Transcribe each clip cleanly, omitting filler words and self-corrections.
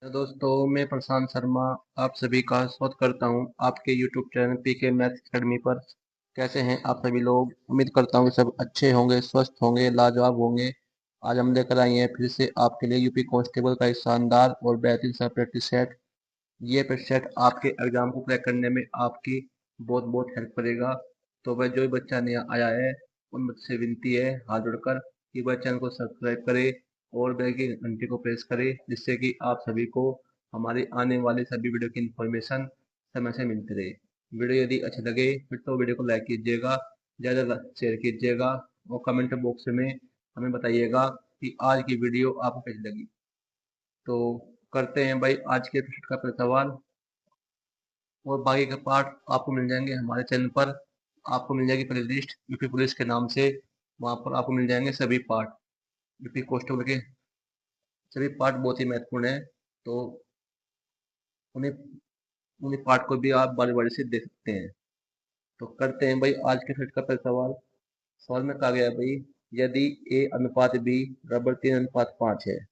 तो दोस्तों, मैं प्रशांत शर्मा आप सभी का स्वागत करता हूं आपके YouTube channel PK maths academy पर। कैसे हैं आप सभी लोग? उम्मीद करता हूं कि सब अच्छे होंगे, स्वस्थ होंगे, लाजवाब होंगे। आज हम लेकर आए हैं फिर से आपके लिए यूपी कांस्टेबल का एक शानदार और बेहतरीन सा प्रैक्टिस सेट। ये प्रैक्टिस सेट आपके एग्जाम को क्रैक करने में आपकी बहुत बहुत हेल्प करेगा। तो वह जो भी बच्चा नया आया है उन बच्चे से विनती है हाथ जोड़कर कि वह चैनल को सब्सक्राइब करे और बेल की घंटी को प्रेस करे, जिससे कि आप सभी को हमारी आने वाली सभी वीडियो की इन्फॉर्मेशन समय से मिलती रहे। वीडियो यदि अच्छी लगे फिर तो वीडियो को लाइक कीजिएगा, ज़्यादा शेयर कीजिएगा और कमेंट बॉक्स में हमें बताइएगा कि आज की वीडियो आपको कैसी लगी। तो करते हैं भाई आज के एपिसोड का पहला सवाल, और बाकी के पार्ट आपको मिल जाएंगे हमारे चैनल पर। आपको मिल जाएगी प्ले लिस्ट यूपी पुलिस के नाम से, वहाँ पर आपको मिल जाएंगे सभी पार्ट। यूपी कांस्टेबल के सभी पार्ट बहुत ही महत्वपूर्ण है, तो उन्हें उन्हीं पार्ट को भी आप बारी बारी से देख सकते हैं। तो करते हैं भाई आज के सेट का पहला सवाल। सवाल में कहा गया है भाई, यदि ए अनुपात बी बराबर 3:5 है,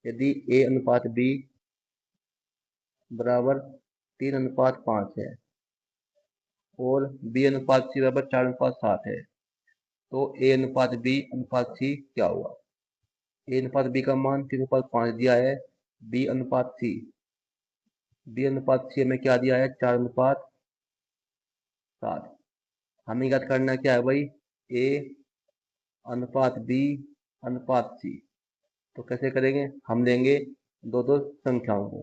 यदि ए अनुपात बी बराबर 3:5 है और बी अनुपात सी बराबर 4:7 है, तो ए अनुपात बी अनुपात सी क्या हुआ? ए अनुपात बी का मान 3:5 दिया है। बी अनुपात सी हमें क्या दिया है? 4:7। हमें याद करना क्या है भाई? ए अनुपात बी अनुपात सी। तो कैसे करेंगे? हम लेंगे दो दो संख्याओं को।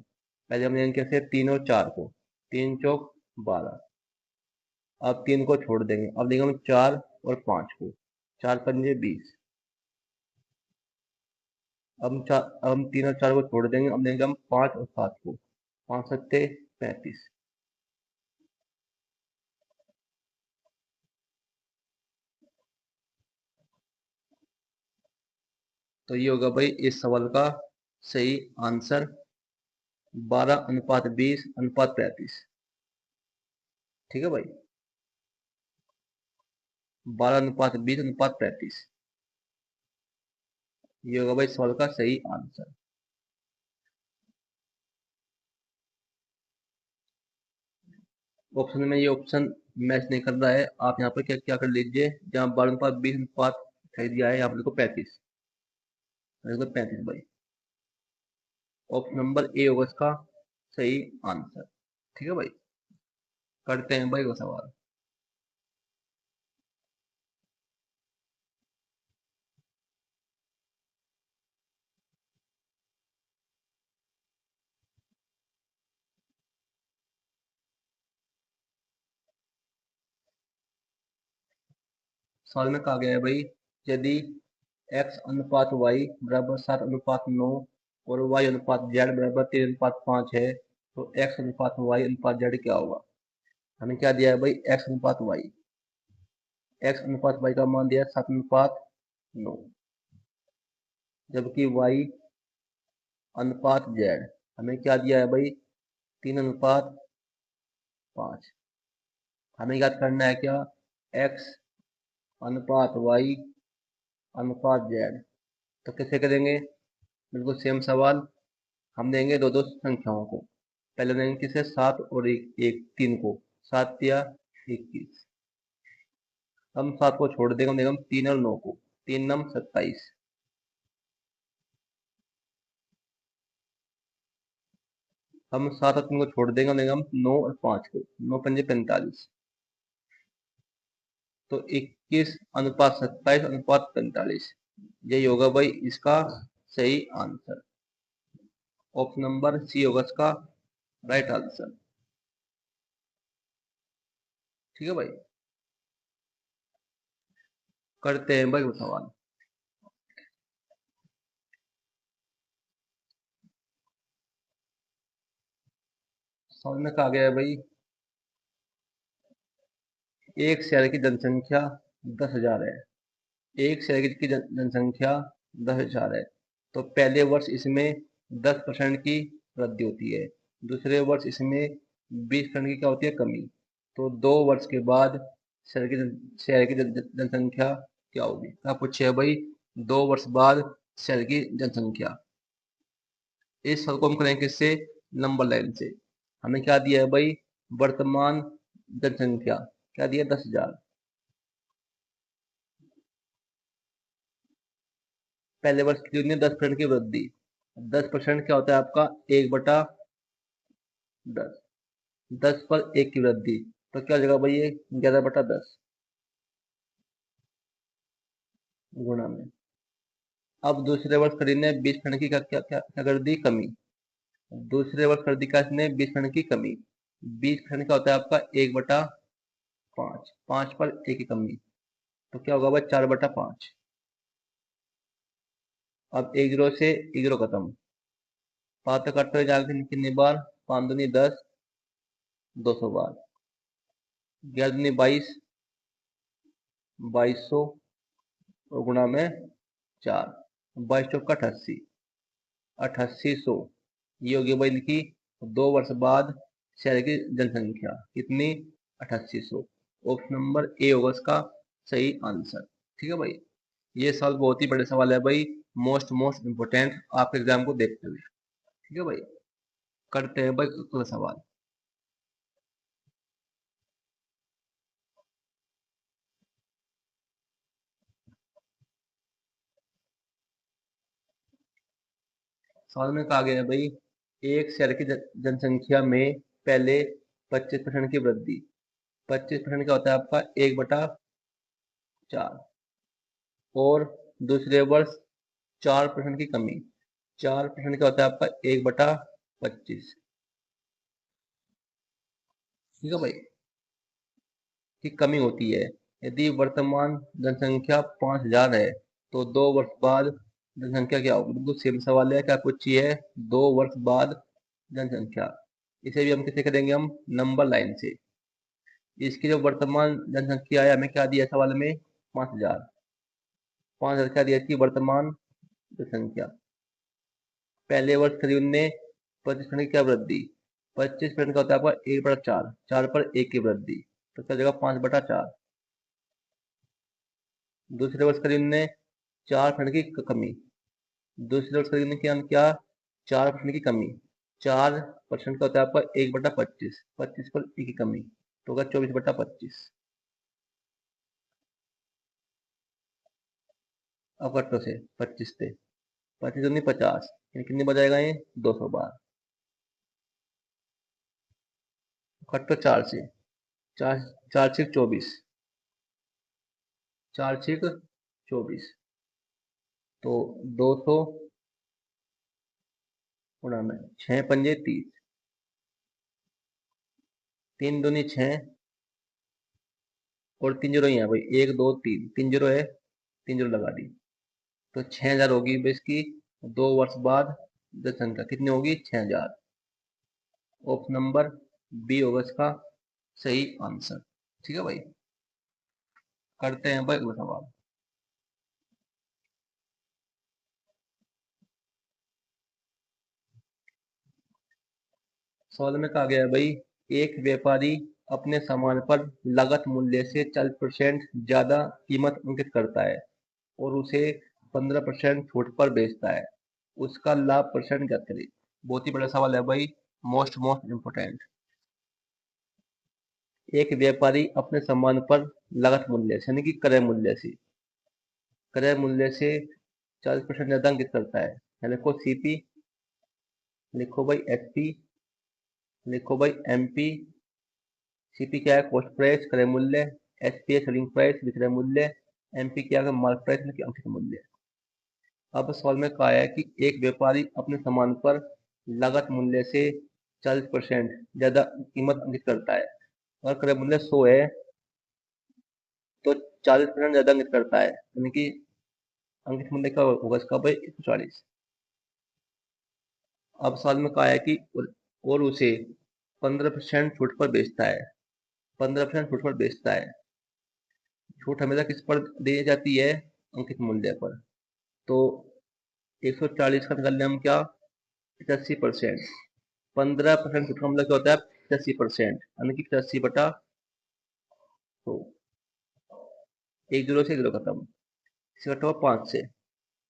पहले हम लेंगे कैसे? 3 और 4 को। 3 चौक 12। अब 3 को छोड़ देंगे, अब लेंगे हम 4 और 5 को। 4 पंजे 20। अब हम 3 और 4 को छोड़ देंगे, अब लेंगे हम 5 और 7 को। 5 सत्ते 35। तो ये होगा भाई इस सवाल का सही आंसर, 12:20:35। ठीक है भाई, 12:20:35। ये होगा भाई सवाल का सही आंसर। ऑप्शन में ये ऑप्शन मैच नहीं कर रहा है। आप यहाँ पर क्या क्या कर लीजिए, जहाँ 12:20 दिखाई दिया है यहाँ पर देखो 35, देखो 35 भाई। ऑप्शन नंबर ए होगा इसका सही आंसर। ठीक है भाई, करते हैं भाई वो सवाल। सवाल में कहा गया है भाई, यदि x अनुपात y बराबर 7:9 और y अनुपात z बराबर 3:5 है, तो x अनुपात y अनुपात z क्या होगा? हमें क्या दिया है भाई? x अनुपात y। x अनुपात y का मान दिया है 7:9, जबकि y अनुपात z हमें क्या दिया है भाई? 3:5। हमें याद करना है क्या? x अनुपात y अनुपात z। तो कैसे करेंगे? बिल्कुल सेम सवाल। हम देंगे दो दो संख्याओं को। पहले देंगे किसे? 7 और 1 3 को। 7 या 21। हम 7 को छोड़ देंगे, हम देंगे हम 3 और 9 को। 3 9 27। हम 7 और 3 को छोड़ देंगे, हम देंगे हम 9 और 5 को। 9 पंजे 45। तो 21:27:45। यही होगा भाई इसका सही आंसर। ऑप्शन नंबर सी होगा इसका राइट आंसर। ठीक है भाई, करते हैं भाई वो सवाल। सवाल में कहा गया है भाई, एक शहर की जनसंख्या 10,000 है। एक शहर की जनसंख्या 10,000 है, तो पहले वर्ष इसमें 10% की वृद्धि होती है, दूसरे वर्ष इसमें 20% की क्या होती है? कमी। तो 2 वर्ष के बाद शहर की जनसंख्या क्या होगी? क्या पूछे है भाई? 2 वर्ष बाद शहर की जनसंख्या। इस सवाल को हम करेंगे किससे? नंबर लाइन से। हमें क्या दिया है भाई? वर्तमान जनसंख्या क्या दिया? 10,000। पहले वर्ष की यूनियन 10% की वृद्धि। 10% क्या होता है आपका? 1/10। 10 पर 1 की वृद्धि, तो क्या हो जाएगा भाई? ये 11/10 गुणा में। अब दूसरे वर्ष खरीदने 20% की क्या क्या क्या, क्या कर दी? कमी। दूसरे वर्ष कर दी क्या इसने? 20% की कमी। 20% का होता है आपका 1/5। 5 पर 1 की कमी, तो क्या होगा भाई? 4/5। अब 1 जीरो से 1 जीरो खत्म। 5 तक कटते जाएगा कितनी बार? 5 दूनी 10, 200 बार। 11 दूनी 22, 2200 और गुणा में 4। 22 चौका 88, 8800। ये होगी भाई इनकी 2 वर्ष बाद शहर की जनसंख्या कितनी? 8800। ऑप्शन नंबर ए होगा इसका सही आंसर। ठीक है भाई। ये सवाल बहुत ही बड़े सवाल है भाई, मोस्ट मोस्ट इम्पोर्टेंट आपके एग्जाम को देखते हुए। ठीक है भाई। करते हैं भाई अगला सवाल। सवाल में कहा गया है भाई, एक शहर की जनसंख्या में पहले 25% की वृद्धि। 25% का होता है आपका 1/4। और दूसरे वर्ष 4% की कमी। 4% का होता है आपका 1/25। ठीक है भाई। की कमी होती है। यदि वर्तमान जनसंख्या 5,000 है, तो 2 वर्ष बाद जनसंख्या क्या होगी? बिल्कुल सेम सवाल है, क्या कुछ ही है? 2 वर्ष बाद जनसंख्या। इसे भी हम किसे करेंगे? हम नंबर लाइन से। इसकी जो वर्तमान जनसंख्या है, हमें क्या दिया सवाल में? 5,000। 5,000 क्या दिया? थी वर्तमान जनसंख्या। पहले वर्ष खरीद ने 25% की क्या वृद्धि? 25% का होता है आपका 1/4। 4 पर 1 की वृद्धि, तो क्या जगह 5/4। दूसरे वर्ष खरीद ने 4% की कमी। दूसरे वर्ष खरीद ने क्या? 4% की कमी। 4% का होता है आपका 1/25। 25 पर 1 की कमी, तो होगा 24/25। अब कटो से 25 से 25 दूनी 50, कितनी बजाएगा ये? 200 बार। कटो 4 से। 4 4 छीक 24। 4 छीक 24, तो 200 गुणा में 6 पंजे 30। 3 दूनी 6 और 3 जीरो ही है भाई। 1 2 3, 3 जीरो है, 3 जीरो लगा दी, तो 6,000 होगी भाई इसकी। 2 वर्ष बाद जनसंख्या कितनी होगी? 6,000। ऑप्शन नंबर बी होगा इसका सही आंसर। ठीक है भाई। करते हैं भाई अगला सवाल। सवाल में कहा गया है भाई, एक व्यापारी अपने सामान पर लागत मूल्य से 40% ज्यादा कीमत अंकित करता है और उसे 15% छूट पर बेचता है। उसका लाभ परसेंट क्या करे? बहुत ही बड़ा सवाल है भाई, मोस्ट मोस्ट इम्पोर्टेंट। एक व्यापारी अपने सामान पर लागत मूल्य से यानी कि क्रय मूल्य से 40% ज्यादा अंकित करता है। या लिखो सीपी, लिखो भाई एसपी, लिखो भाई एमपी। सीपी क्या है? कॉस्ट प्राइस क्रय मूल्य। एसपी है सेलिंग प्राइस विक्रय मूल्य। एमपी क्या है? मार्क प्राइस यानी कि अंकित मूल्य। अब सवाल में कहा है कि एक व्यापारी अपने सामान पर लागत मूल्य से 40% ज्यादा कीमत अंकित करता है और क्रय मूल्य 100 है, तो 40% ज्यादा अंकित करता है, यानी कि अंकित मूल्य का होगा इसका भाई 140। अब सवाल में कहा है कि और उसे 15% छूट पर बेचता है। 15% छूट पर बेचता है। छूट हमेशा किस पर दी जाती है? अंकित मूल्य पर। तो 140 का निकाल लें हम क्या? 85%। 15% छूट का मतलब क्या होता है? 85%, यानी कि 85/100। एक जीरो से एक जीरो खत्म। इसका घटाओ 5 से।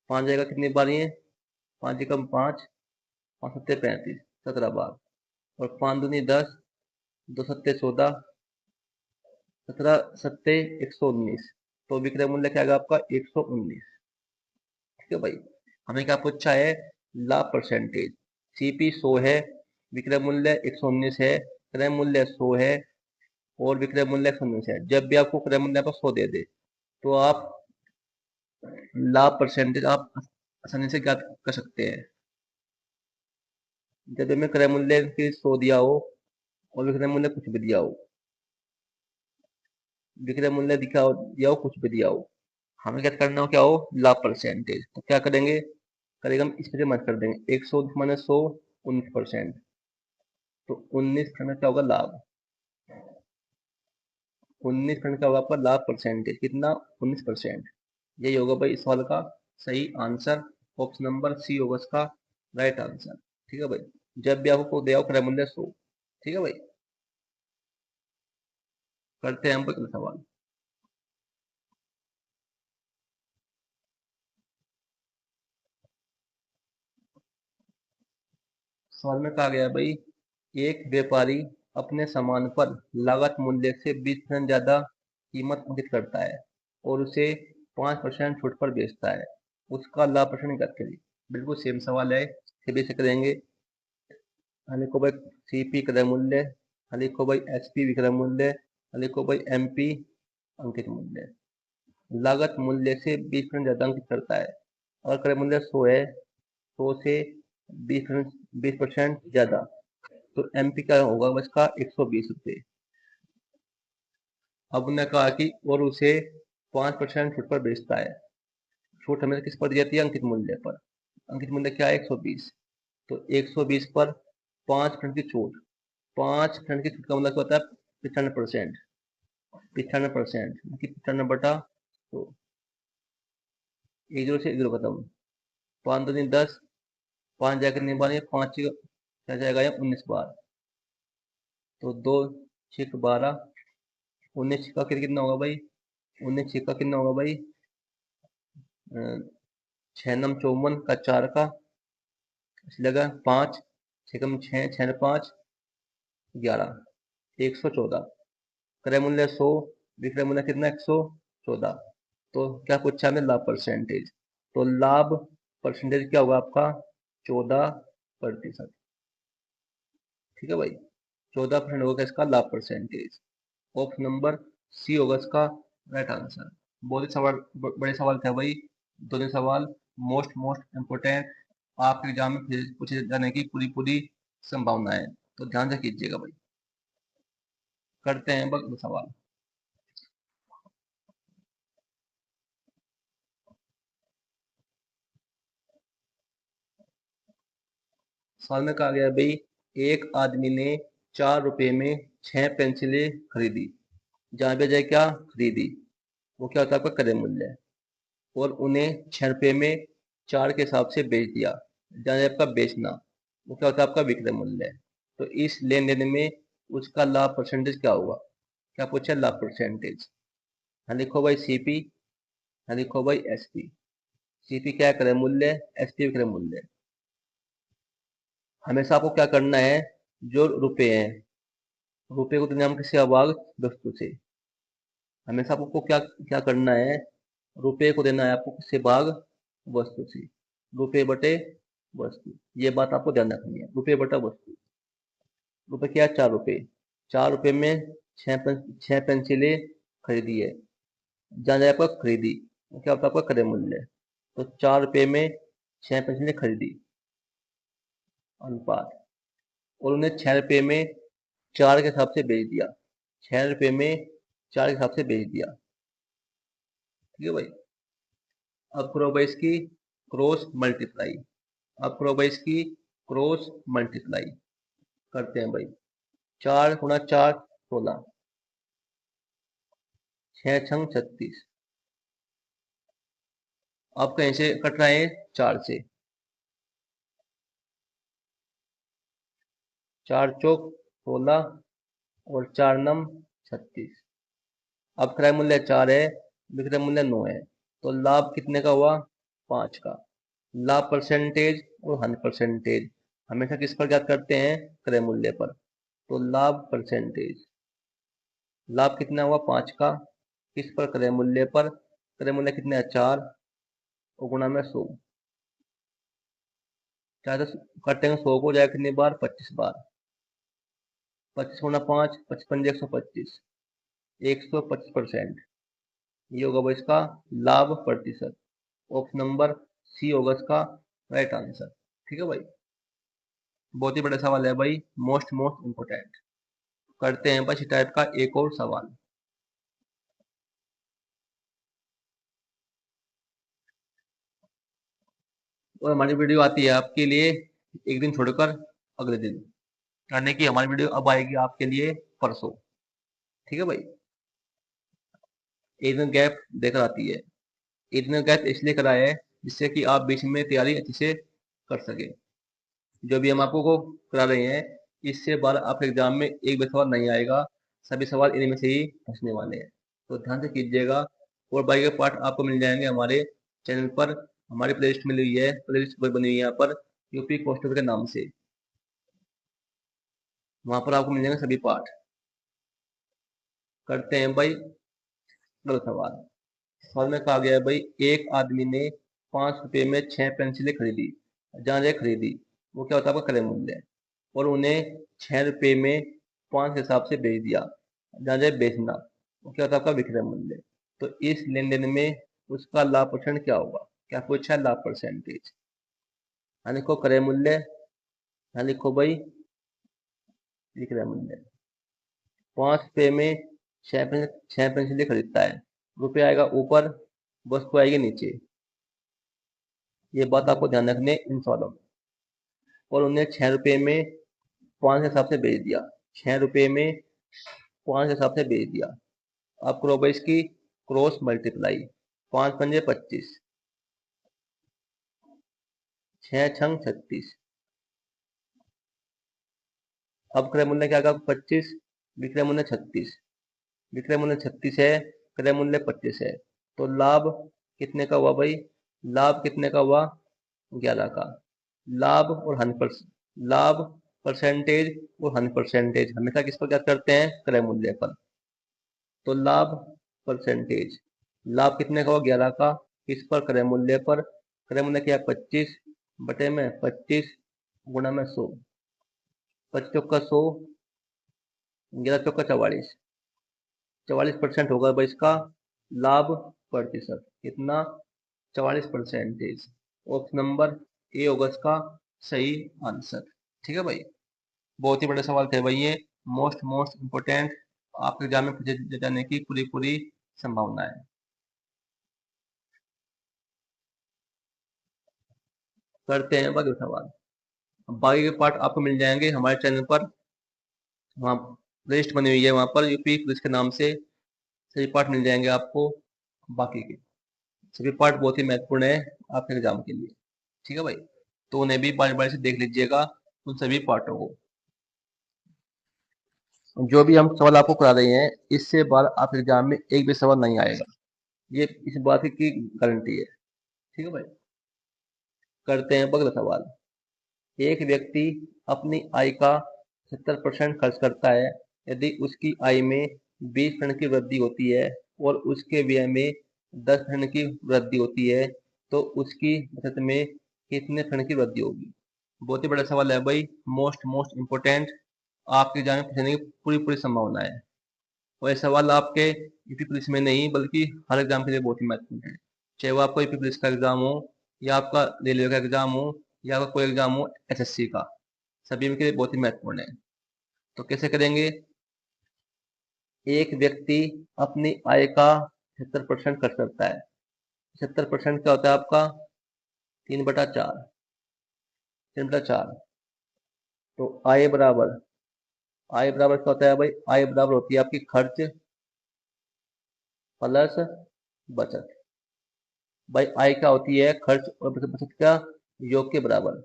5 जाएगा कितनी बार? ये 5 एकम 5, पाँच सत्ते 35, 17 बार। और 5 दूनी 10, 2 सत्ते 14, 17 सत्ते 119। तो विक्रय मूल्य क्या आएगा आपका 119। ठीक है भाई। हमें क्या पूछा है, लाभ परसेंटेज। सीपी 100 है, विक्रय मूल्य 119 है, क्रय मूल्य 100 है और विक्रय मूल्य 119 है। जब भी आपको क्रय मूल्य पर 100 दे दे तो आप लाभ परसेंटेज आप आसानी से ज्ञात कर सकते हैं। जब हमें क्रय मूल्य की 100 दिया हो और विक्रय मूल्य कुछ भी दिया हो, विक्रय मूल्य दिया हो कुछ भी दिया हो, हमें क्या करना हो, क्या हो, लाभ परसेंटेज। तो क्या करेंगे, करेंगे हम इस पर मत कर देंगे 100 माइनस 100, 19%। तो 19% क्या होगा लाभ, 19% क्या होगा आपका लाभ परसेंटेज, कितना, 19%। यही होगा भाई इस सवाल का सही आंसर। ऑप्शन नंबर सी होगा इसका राइट आंसर। ठीक है भाई। जब भी आपको दिया हो क्रय मूल्य 100। ठीक है भाई। करते हैं हम अगला सवाल। सवाल में कहा गया है भाई, एक व्यापारी अपने सामान पर लागत मूल्य से 20% ज्यादा कीमत अंकित करता है और उसे 5% छूट पर बेचता है, उसका लाभ परसेंट ज्ञात करिए। बिल्कुल सेम सवाल है, सभी से करेंगे। लिखो भाई सीपी क्रय मूल्य, लिखो भाई एसपी विक्रय मूल्य, लिखो भाई एमपी अंकित मूल्य। लागत मूल्य से 20% ज्यादा अंकित करता है। अगर क्रय मूल्य 100 है, 100 से 20% ज्यादा, तो एमपी क्या होगा इसका 120 रुपये। अब उन्होंने कहा कि और उसे 5% छूट पर बेचता है। छूट हमें किस पर दी जाती है, अंकित मूल्य पर। अंकित मूल्य क्या है 120। तो 120 पर 5% की छूट, 5% की छूट का मतलब क्या होता है 95%। 95% 95 बटा, तो एक जीरो से एक जीरो खत्म, 5 दूनी 10, 5 जाकर नहीं बार, 5 क्या जाएगा यहाँ 19 बार। तो 2 6 12, 19 का फिर कितना होगा भाई, 19 का कितना होगा भाई, 6 9 54 का 4 का लगा 5, 6 6 5 11, 114। क्रय मूल्य 100, विक्रय मूल्य कितना 114। तो क्या पूछा हमने, लाभ परसेंटेज। तो लाभ परसेंटेज क्या होगा आपका 14%। ठीक है भाई। 14% होगा इसका लाभ परसेंटेज। ऑप्शन नंबर सी होगा इसका राइट आंसर। बहुत ही सवाल, बड़े सवाल थे भाई, दोनों सवाल मोस्ट मोस्ट इम्पोर्टेंट, आपके एग्जाम में पूछे जाने की पूरी पूरी संभावना है। तो ध्यान से कीजिएगा भाई। करते हैं बस सवाल। सवाल में कहा गया भाई, एक आदमी ने 4 रुपए में 6 पेंसिलें खरीदी। जहां पे जाए क्या खरीदी, वो क्या होता है आपका क्रय मूल्य। और उन्हें 6 रुपए में 4 के हिसाब से बेच दिया। जहां जाए आपका बेचना, वो क्या होता है आपका विक्रय मूल्य। तो इस लेन देन में उसका लाभ परसेंटेज क्या होगा, क्या पूछा लाभ परसेंटेज। हाँ लिखो भाई सीपी, हाँ लिखो भाई एसपी। सीपी क्या है क्रय मूल्य, एसपी विक्रय मूल्य। हमेशा आपको क्या करना है, जो रुपए हैं, रुपए को देना हम किसी अभाग वस्तु से। हमेशा आपको क्या क्या करना है, रुपए को देना है आपको किसी भाग वस्तु से। रुपए बटे वस्तु, ये बात आपको ध्यान रखनी है, रुपए बटा वस्तु। रुपए क्या है 4 रुपए, 4 रुपए में छह पेंसिलें खरीदी है। जहाँ जाए आपका खरीदी, वो क्या होता है आपका क्रय मूल्य। तो 4 रुपए में 6 पेंसिलें खरीदी, अनुपात। और उन्हें 6 रुपए में 4 के हिसाब से बेच दिया। 6 रुपए में 4 के हिसाब से बेच दिया। ठीक है भाई। अब करो भाई इसकी क्रॉस मल्टीप्लाई। अब करो भाई इसकी क्रॉस मल्टीप्लाई। करते हैं भाई। 4 गुणा 4 16, 6 छंग 36। अब कहीं से कट रहा है 4 से, 4 चौक 16 और 4 नम 36। अब क्रय मूल्य 4 है, विक्रय मूल्य 9 है। तो लाभ कितने का हुआ 5 का। लाभ परसेंटेज और हानि परसेंटेज हमेशा किस पर ज्ञात करते हैं? क्रय मूल्य पर। तो लाभ परसेंटेज, लाभ कितना हुआ 5 का, किस पर? क्रय मूल्य पर। क्रय मूल्य कितने है? 4 और गुणा में 100। 4 से काटेंगे 100 को, जाएगा कितनी बार? 25 बार। 25 गुणा 5, 55 125, 125%। ये होगा भाई इसका लाभ प्रतिशत। ऑप्शन नंबर सी होगा इसका राइट आंसर। ठीक है भाई, बहुत ही बड़ा सवाल है भाई, मोस्ट मोस्ट इम्पोर्टेंट। करते हैं बस टाइप का एक और सवाल। और हमारी वीडियो आती है आपके लिए एक दिन छोड़कर अगले दिन, यानी कि हमारी वीडियो अब आएगी आपके लिए परसों। ठीक है भाई, एक दिन गैप देकर आती है। एक दिन गैप इसलिए कराया है जिससे कि आप बीच में तैयारी अच्छे से कर सके। जो भी हम आपको को करा रहे हैं, इससे बार आपके एग्जाम में एक भी सवाल नहीं आएगा, सभी सवाल इनमें से ही पूछने वाले हैं, तो ध्यान से कीजिएगा। और बाकी के पार्ट आपको मिल जाएंगे हमारे चैनल पर। हमारी प्लेलिस्ट मिली हुई है, प्लेलिस्ट बनी हुई है यहाँ पर यूपी कांस्टेबल के नाम से, वहां पर आपको मिल जाएंगे सभी पार्ट। करते हैं भाई अगला सवाल। सवाल में कहा गया है भाई, एक आदमी ने 5 रुपए में 6 पेंसिलें खरीदी। जहाँ जहाँ खरीदी वो क्या होता है? आपका क्रय मूल्य है। और उन्हें 6 रुपए में 5 के हिसाब से बेच दिया। जहाँ जहाँ बेचना वो क्या होता है? आपका विक्रय मूल्य। तो इस लेन देन में उसका लाभ परसेंट क्या होगा? क्या पूछा है? लाभ परसेंटेज। यहाँ लिखो क्रय मूल्य, यहाँ लिखो भाई विक्रय मूल्य। 5 रुपए में 6 पेंसिलें खरीदता है, रुपये आएगा ऊपर, वस्तु आएगी नीचे। ये बात आपको ध्यान रखनी है इन सवालों में। और उन्हें 6 रुपए में 5 के हिसाब से बेच दिया। 6 रुपए में 5 के हिसाब से बेच दिया। अब करो भाई इसकी क्रॉस मल्टीप्लाई। 5 पंजे 25, 6 छंग 36। अब क्रय मूल्य क्या आएगा? 25, विक्रय मूल्य 36। विक्रय मूल्य 36 है, क्रय मूल्य 25 है, तो लाभ कितने का हुआ भाई? लाभ कितने का हुआ? 11 का। लाभ और हानि पर, लाभ परसेंटेज और हानि परसेंटेज हमेशा किस पर ज्ञात करते हैं? क्रय मूल्य पर। तो लाभ परसेंटेज, लाभ कितने का हुआ? 11 का, किस पर? क्रय मूल्य पर। क्रय मूल्य क्या है? 25 बटे में 25 गुणा में 100। 25 चौका 100, 11 चौका 44, 44% होगा भाई इसका लाभ प्रतिशत। कितना? 44%। ऑप्शन नंबर ए होगा इसका सही आंसर। ठीक है भाई, बहुत ही बड़े सवाल थे भाई ये, मोस्ट मोस्ट इम्पोर्टेंट, आपके एग्जाम में पूछे जाने की पूरी पूरी संभावना है। करते हैं बाकी सवाल। बाकी के पार्ट आपको मिल जाएंगे हमारे चैनल पर, वहाँ लिस्ट बनी हुई है, वहाँ पर यूपी पुलिस के नाम से सभी पार्ट मिल जाएंगे आपको। बाकी के सभी पार्ट बहुत ही महत्वपूर्ण है आपके एग्जाम के लिए। ठीक है भाई, तो उन्हें भी बारी बारी से देख लीजिएगा उन सभी पार्टों को। जो भी हम सवाल आपको करा रहे हैं, इससे बार आप एग्जाम में एक भी सवाल नहीं आएगा, ये इस बात की गारंटी है। ठीक है भाई, करते हैं अगला सवाल। एक व्यक्ति अपनी आय का 70% खर्च करता है। यदि उसकी आय में 20% की वृद्धि होती है और उसके व्यय में 10% की वृद्धि होती है, तो उसकी बचत में कितने % की वृद्धि होगी? बहुत ही बड़ा सवाल है भाई, मोस्ट मोस्ट इम्पोर्टेंट, आपके एग्जाम में पूछने की पूरी पूरी संभावना है। और ये सवाल आपके यूपी पुलिस में नहीं बल्कि हर एग्जाम के लिए बहुत ही महत्वपूर्ण है, चाहे वो आपका यूपी पुलिस का एग्जाम हो, या आपका रेलवे का एग्जाम हो, या आपका कोई एग्जाम हो एसएससी का, सभी के लिए बहुत ही महत्वपूर्ण है। तो कैसे करेंगे? एक व्यक्ति अपनी आय का 70% खर्च करता है। 70% क्या होता है आपका? 3/4, 3/4। तो आय बराबर क्या होता है भाई? आय बराबर होती है आपकी खर्च प्लस बचत। भाई आय क्या होती है? खर्च और बचत, बचत का योग के बराबर।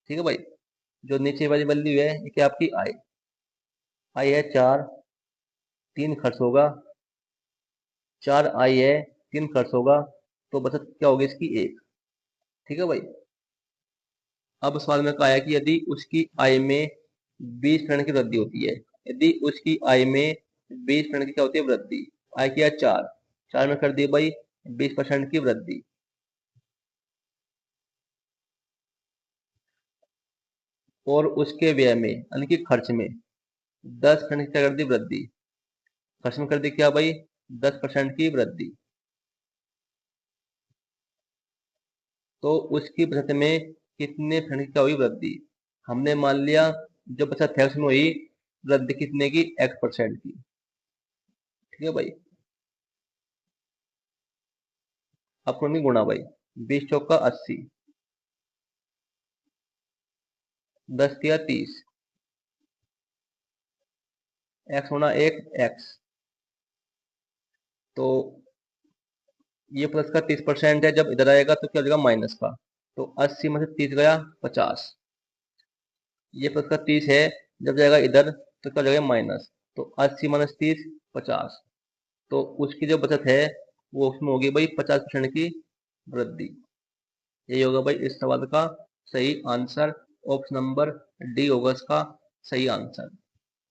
ठीक है भाई, जो नीचे वाली वैल्यू है ये क्या आपकी आय, आय है 4, 3 खर्च होगा, 4 आय है, 3 खर्च होगा, तो बचत क्या होगी इसकी? 1। ठीक है भाई, अब सवाल में कहा है कि यदि उसकी आय में 20% की वृद्धि होती है, यदि उसकी आय में 20% की क्या होती है वृद्धि, आय किया 4 में कर दी भाई 20% की वृद्धि, और उसके व्यय में यानी कि खर्च में 10% की क्या कर दी वृद्धि, खर्च में कर दी क्या भाई 10% की वृद्धि, तो उसकी बचत में कितने % की क्या हुई वृद्धि। हमने मान लिया जो बचत है उसमें हुई वृद्धि कितने की X% की, ठीक है भाई। आपको नहीं गुणा भाई, 20 चौका 80, 10 किया 30, x होना एक x, तो ये प्लस का 30% है, जब इधर आएगा तो क्या हो जाएगा माइनस का, तो 80 में से 30 गया 50, ये प्लस का 30 है, जब जाएगा इधर तो क्या हो जाएगा माइनस, तो 80 माइनस 30 50, तो उसकी जो बचत है वो उसमें होगी भाई 50% की वृद्धि। यही होगा भाई इस सवाल का सही आंसर, ऑप्शन नंबर डी होगा इसका सही आंसर,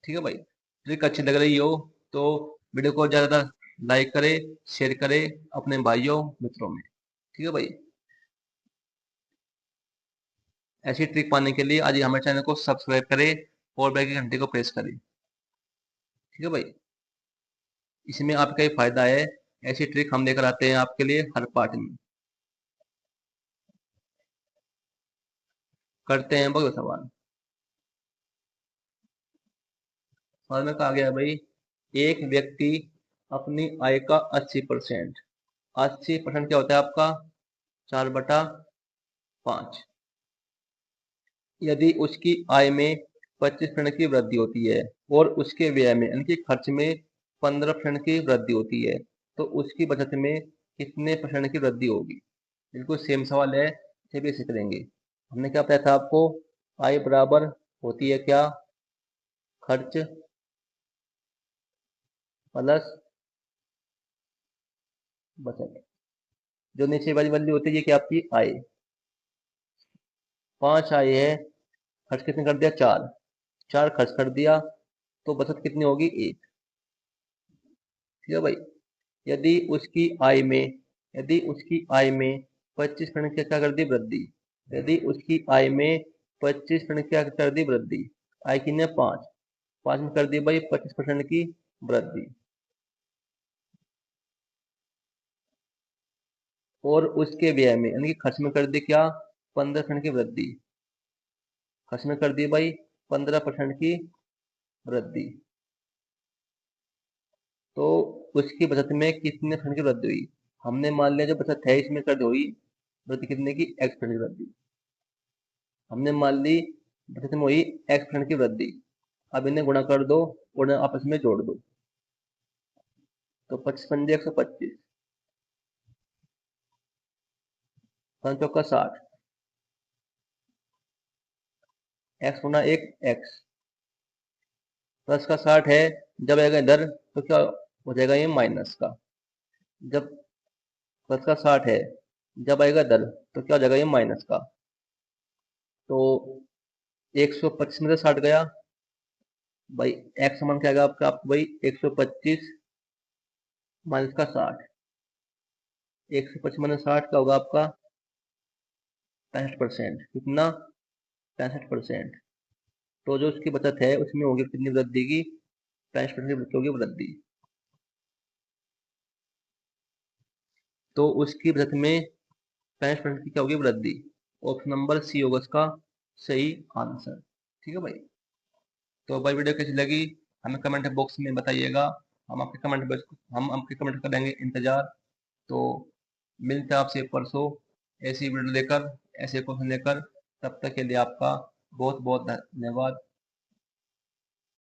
ठीक है भाई। ट्रिक अच्छी लग रही हो तो वीडियो को ज़्यादा लाइक करे, शेयर करे अपने भाइयों मित्रों में, ठीक है भाई। ऐसी ट्रिक पाने के लिए आज ही हमारे चैनल को सब्सक्राइब करें और बेल की घंटी को प्रेस करें, ठीक है भाई। इसमें आपका ही फायदा है, ऐसी ट्रिक हम लेकर आते हैं आपके लिए हर पार्ट में। करते हैं भाई सवाल। सवाल में कहा गया भाई एक व्यक्ति अपनी आय का 80%, 80% क्या होता है आपका 4/5, यदि उसकी आय में 25% की वृद्धि होती है और उसके व्यय में यानी कि खर्च में 15% की वृद्धि होती है, तो उसकी बचत में कितने % की वृद्धि होगी। बिल्कुल सेम सवाल है, इसे भी सीख लेंगे। हमने क्या बताया था आपको, आय बराबर होती है क्या खर्च प्लस बचत, जो नीचे वाली वैल्यू होती है ये क्या आपकी आय, 5 आय है, खर्च कितने कर दिया 4 खर्च कर दिया, तो बचत कितनी होगी 1, ठीक है भाई। यदि उसकी आय में यदि उसकी आय में 25% की क्या कर दी वृद्धि, यदि उसकी आय में 25% क्या कर दी वृद्धि, आय की ने 5 में कर दी भाई 25% की वृद्धि, और उसके व्यय में यानी कि खर्च में कर दी क्या 15% की वृद्धि, खर्च में कर दी भाई 15% की वृद्धि, तो उसकी बचत में कितने % की वृद्धि हुई। हमने मान लिया जो बचत है इसमें कर दी हुई वृद्धि कितने की X% की वृद्धि, हमने मान ली बचत में हुई X% की वृद्धि, अब इन्हें गुणा कर दो और आपस में जोड़ दो, तो 25 125, 5 चौका 60, x होना एक x, प्लस का 60 है, जब आएगा इधर तो क्या हो जाएगा ये माइनस का, जब प्लस का 60 है, जब आएगा इधर तो क्या हो जाएगा ये माइनस का, तो 125 में से 60 गया भाई, x समान क्या आएगा आपको भाई 125 माइनस का 60, 125 माइनस 60 का होगा आपका 65%, कितना 65%, तो जो उसकी बचत है उसमें होगी कितनी वृद्धि की 65% की होगी वृद्धि, तो उसकी बचत में 65% की क्या होगी वृद्धि, ऑप्शन नंबर सी होगा इसका सही आंसर, ठीक है भाई। तो भाई वीडियो कैसी लगी हमें कमेंट बॉक्स में बताइएगा, हम आपके कमेंट करेंगे इंतजार। तो मिलते हैं आपसे परसों ऐसी वीडियो लेकर, ऐसे क्वेश्चन लेकर, तब तक के लिए आपका बहुत बहुत धन्यवाद।